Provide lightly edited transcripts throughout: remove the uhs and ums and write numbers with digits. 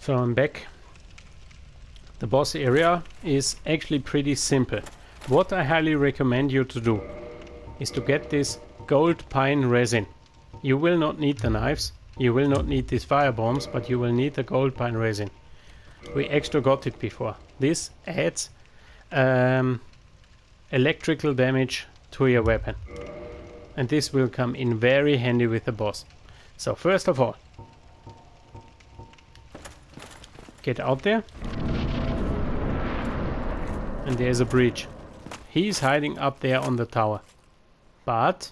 So I'm back. The boss area is actually pretty simple. What I highly recommend you to do is to get this gold pine resin. You will not need the knives, you will not need these fire bombs, but you will need the gold pine resin. We extra got it before. This adds electrical damage to your weapon. And this will come in very handy with the boss. So first of all, get out there. And there's a bridge. He's hiding up there on the tower. But,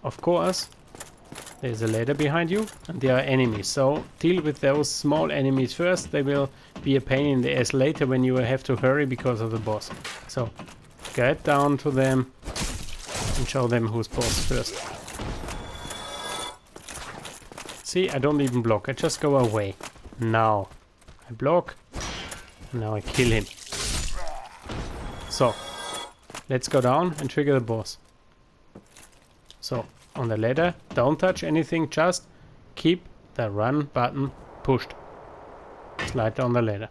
of course, there's a ladder behind you and there are enemies. So deal with those small enemies first. They will be a pain in the ass later when you have to hurry because of the boss. So get down to them and show them who's boss first. See, I don't even block. I just go away. Now I block. Now I kill him. So let's go down and trigger the boss. So on the ladder, don't touch anything, just keep the run button pushed. Slide down the ladder.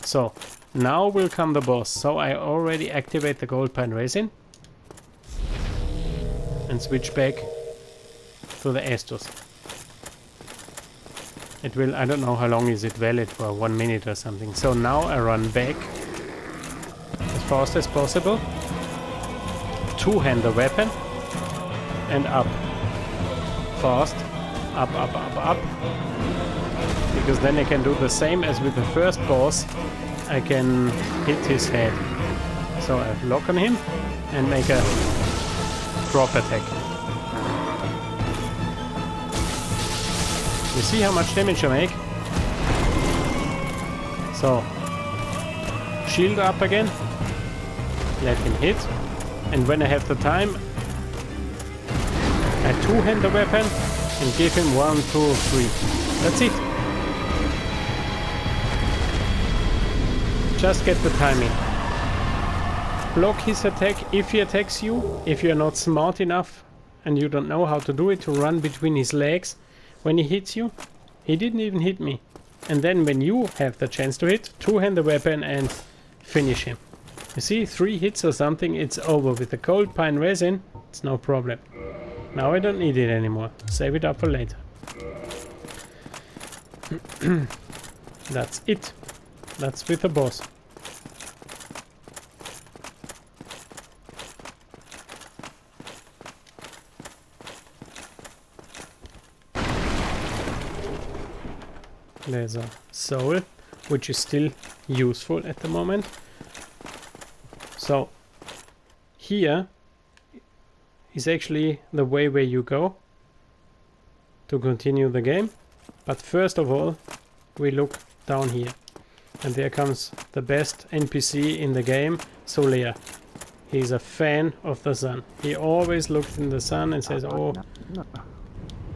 So now will come the boss. So I already activate the gold pine resin and switch back to the Estus. It will, I don't know how long is it valid, for 1 minute or something. So now I run back as fast as possible, two-hand the weapon and up. Fast, up, up, up, up. Because then I can do the same as with the first boss. I can hit his head. So I lock on him and make a drop attack. You see how much damage I make? So, shield up again, let him hit, and when I have the time, I two-hand the weapon and give him 1, 2, 3. That's it. Just get the timing. Block his attack if he attacks you. If you're not smart enough and you don't know how to do it, to run between his legs when he hits you. He didn't even hit me. And then when you have the chance to hit, two-hand the weapon and finish him. You see, 3 hits or something, it's over. With the gold pine resin, it's no problem. Now I don't need it anymore. Save it up for later. That's it. That's with the boss. There's a soul, which is still useful at the moment. So here is actually the way where you go to continue the game. But first of all, we look down here. And there comes the best NPC in the game, Solia. He's a fan of the sun. He always looks in the sun and says, oh,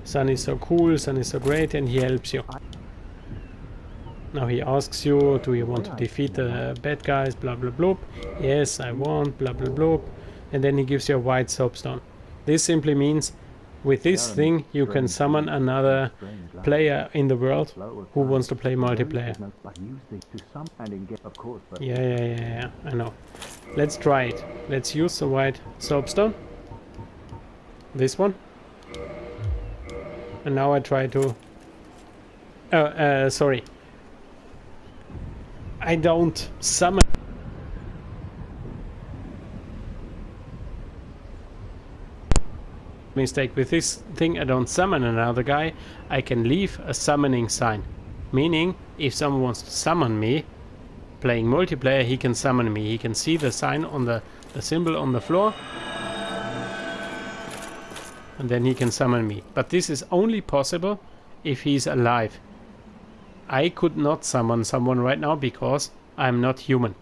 sun is so cool, sun is so great, and he helps you. Now he asks you, do you want to defeat the bad guys, blah blah blah. Yes, I want, blah blah blah. And then he gives you a white soapstone. This simply means with this thing you can summon another player in the world who wants to play multiplayer. Yeah, I know. Let's try it. Let's use the white soapstone. This one. And now I try to... sorry. I don't summon. Mistake with this thing, I don't summon another guy. I can leave a summoning sign. Meaning, if someone wants to summon me, playing multiplayer, he can summon me. He can see the sign on the symbol on the floor. And then he can summon me. But this is only possible if he's alive. I could not summon someone right now because I'm not human.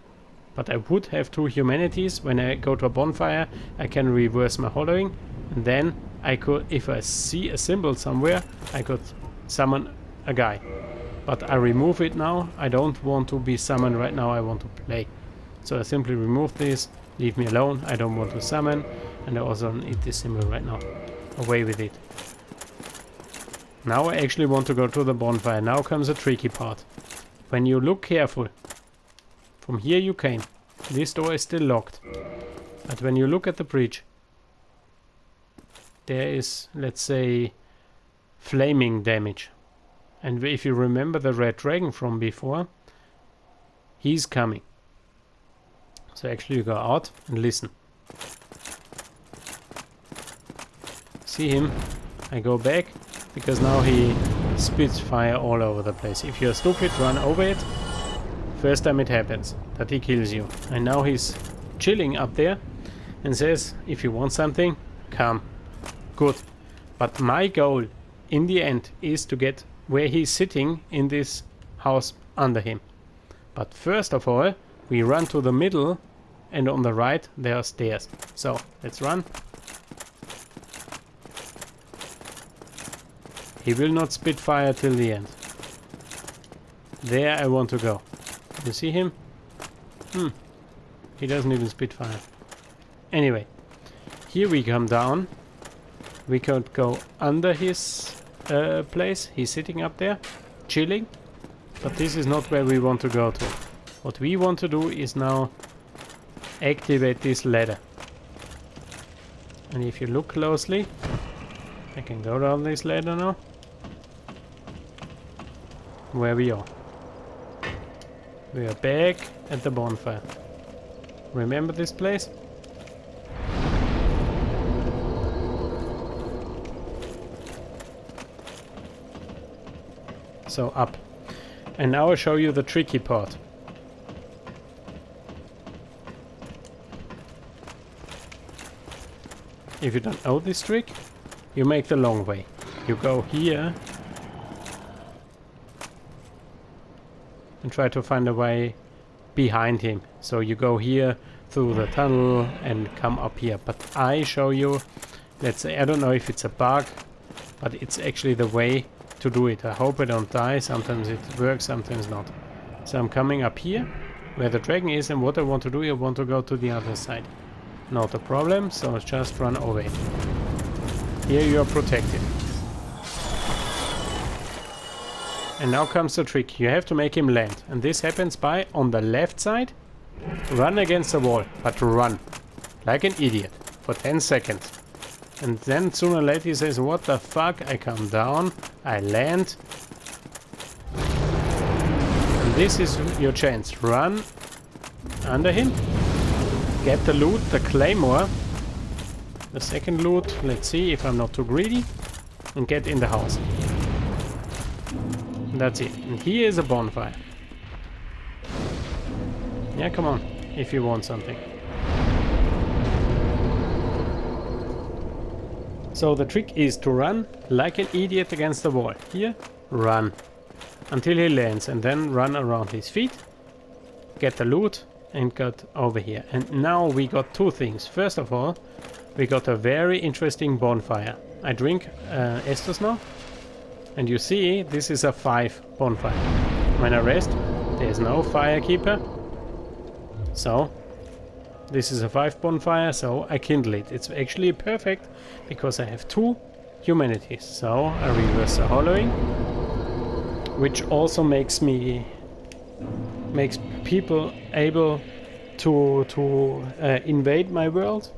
But I would have 2 humanities. When I go to a bonfire, I can reverse my hollowing. And then I could, if I see a symbol somewhere, I could summon a guy. But I remove it now. I don't want to be summoned right now. I want to play. So I simply remove this. Leave me alone. I don't want to summon. And I also don't need this symbol right now. Away with it. Now I actually want to go to the bonfire. Now comes the tricky part. When you look careful, from here you came. This door is still locked. But when you look at the bridge, there is, let's say, flaming damage. And if you remember the red dragon from before, he's coming. So actually you go out and listen. See him? I go back because now he spits fire all over the place. If you're stupid, run over it. First time it happens that he kills you. And now he's chilling up there and says, if you want something, come. Good. But my goal in the end is to get where he's sitting in this house under him. But first of all, we run to the middle, and on the right there are stairs. So let's run. He will not spit fire till the end. There I want to go. You see him? He doesn't even spit fire. Anyway, here we come down. We could go under his place. He's sitting up there, chilling. But this is not where we want to go to. What we want to do is now activate this ladder. And if you look closely, I can go down this ladder now. Where we are. We are back at the bonfire. Remember this place? So up. And now I'll show you the tricky part. If you don't know this trick, you make the long way. You go here and try to find a way behind him. So you go here through the tunnel and come up here. But I show you, let's say, I don't know if it's a bug, but it's actually the way to do it. I hope I don't die. Sometimes it works, sometimes not. So I'm coming up here where the dragon is, and what I want to do, I want to go to the other side. Not a problem, so just run away. Here you are protected. And now comes the trick. You have to make him land. And this happens by, on the left side, run against the wall. But run. Like an idiot. For 10 seconds. And then sooner or later he says, what the fuck? I come down. I land. And this is your chance. Run under him. Get the loot, the claymore. The second loot. Let's see if I'm not too greedy. And get in the house. That's it. And here is a bonfire. Yeah, come on, if you want something. So the trick is to run like an idiot against the wall. Here, run. Until he lands, and then run around his feet. Get the loot, and get over here. And now we got two things. First of all, we got a very interesting bonfire. I drink Estus now. And you see, this is a 5 bonfire. When I rest, there's no firekeeper. So, this is a 5 bonfire, so I kindle it. It's actually perfect, because I have 2 humanities. So, I reverse the hollowing, which also makes people able to invade my world.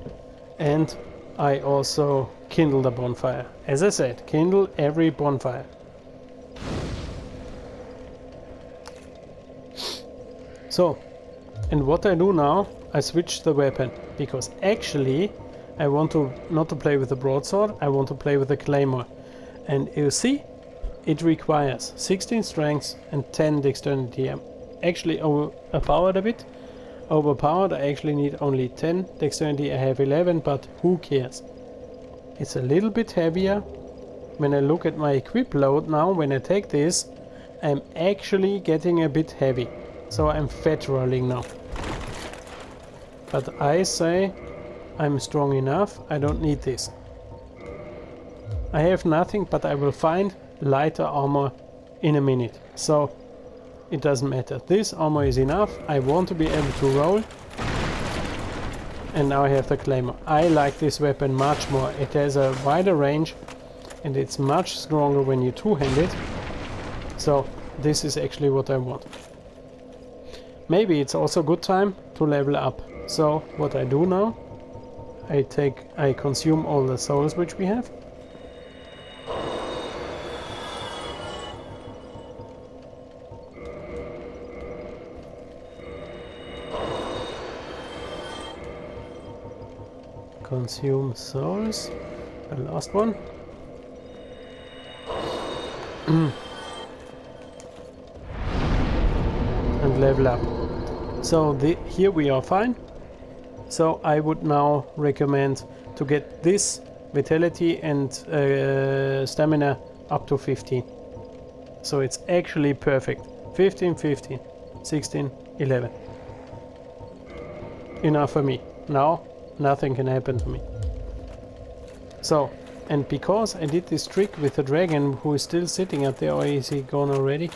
And I also kindle the bonfire. As I said, kindle every bonfire. So, and what I do now, I switch the weapon, because actually I want to not to play with the broadsword, I want to play with the claymore. And you see, it requires 16 strength and 10 dexterity. I'm actually overpowered a bit. Overpowered, I actually need only 10 dexterity. I have 11, but who cares? It's a little bit heavier. When I look at my equip load now, when I take this, I'm actually getting a bit heavy. So I'm fat rolling now. But I say I'm strong enough, I don't need this. I have nothing, but I will find lighter armor in a minute. So it doesn't matter. This armor is enough. I want to be able to roll. And now I have the claymore. I like this weapon much more. It has a wider range and it's much stronger when you two-hand it. So this is actually what I want. Maybe it's also a good time to level up. So what I do now, I consume all the souls which we have. Consume souls, the last one. And level up. So here we are fine. So I would now recommend to get this vitality and stamina up to 15. So it's actually perfect. 15, 15, 16, 11. Enough for me. Now nothing can happen to me. So, and because I did this trick with the dragon who is still sitting up there, or is he gone already?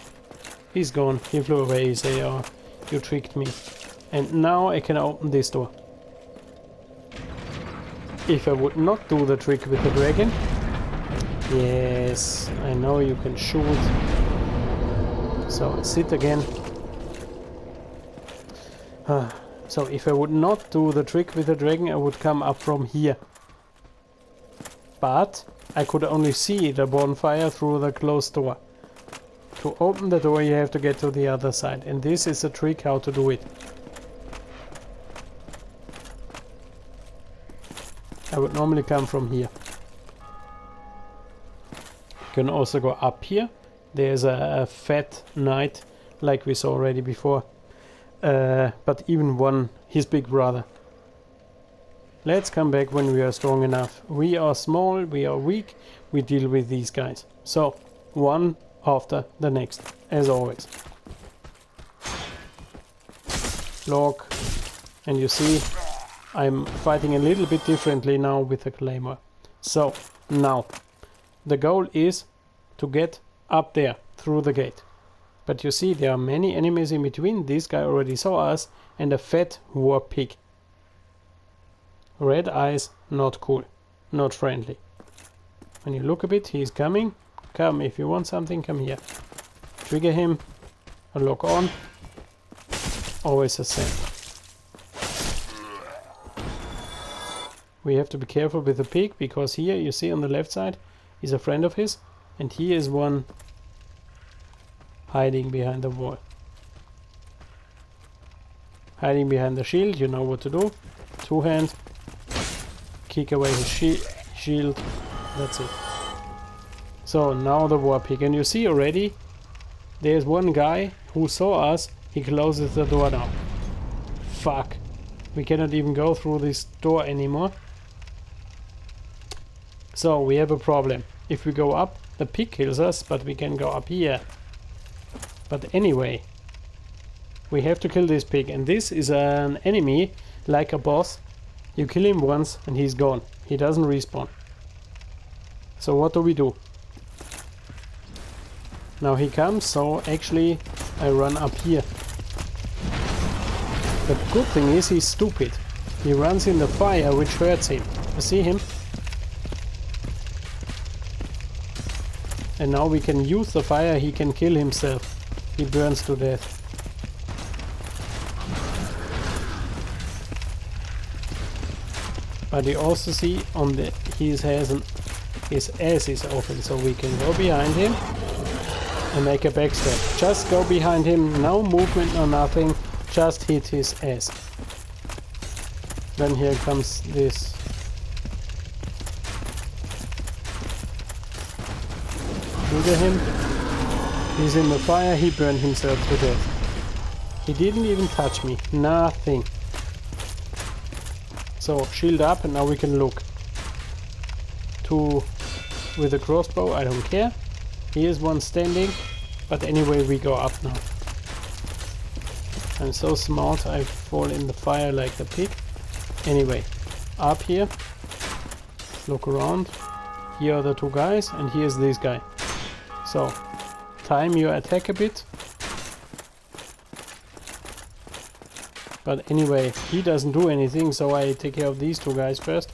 He's gone. He flew away. He say, oh, you tricked me. And now I can open this door. If I would not do the trick with the dragon, yes, I know you can shoot. So sit again. So if I would not do the trick with the dragon, I would come up from here. But I could only see the bonfire through the closed door. To open the door you have to get to the other side, and this is a trick how to do it. I would normally come from here. You can also go up here. There's a fat knight like we saw already before. But even one, his big brother. Let's come back when we are strong enough. We are small, we are weak, we deal with these guys. So, one after the next, as always. Lock. And you see, I'm fighting a little bit differently now with the claymore. So, now, the goal is to get up there, through the gate. But you see, there are many enemies in between. This guy already saw us, and a fat war pig. Red eyes, not cool, not friendly. When you look a bit, he's coming. Come, if you want something, come here. Trigger him, lock on. Always the same. We have to be careful with the pig, because here, you see on the left side, is a friend of his, and here is one hiding behind the wall. Hiding behind the shield, you know what to do. Two hand, kick away his shield, that's it. So now the war pig, and you see already, there's one guy who saw us, he closes the door now. Fuck, we cannot even go through this door anymore. So we have a problem. If we go up, the pig kills us, but we can go up here. But anyway, we have to kill this pig, and this is an enemy like a boss. You kill him once and he's gone. He doesn't respawn. So what do? Now he comes, so actually I run up here. The good thing is he's stupid. He runs in the fire, which hurts him. You see him? And now we can use the fire, he can kill himself. He burns to death. But you also see on the his ass is open, so we can go behind him and make a backstab. Just go behind him, no movement, no nothing, just hit his ass. Then here comes this. Trigger him. He's in the fire, he burned himself to death. He didn't even touch me, nothing. So shield up, and now we can look. Two with a crossbow, I don't care. Here's one standing, but anyway we go up now. I'm so smart, I fall in the fire like the pig. Anyway, up here, look around. Here are the two guys, and here's this guy. So, time your attack a bit. But anyway, he doesn't do anything, so I take care of these two guys first.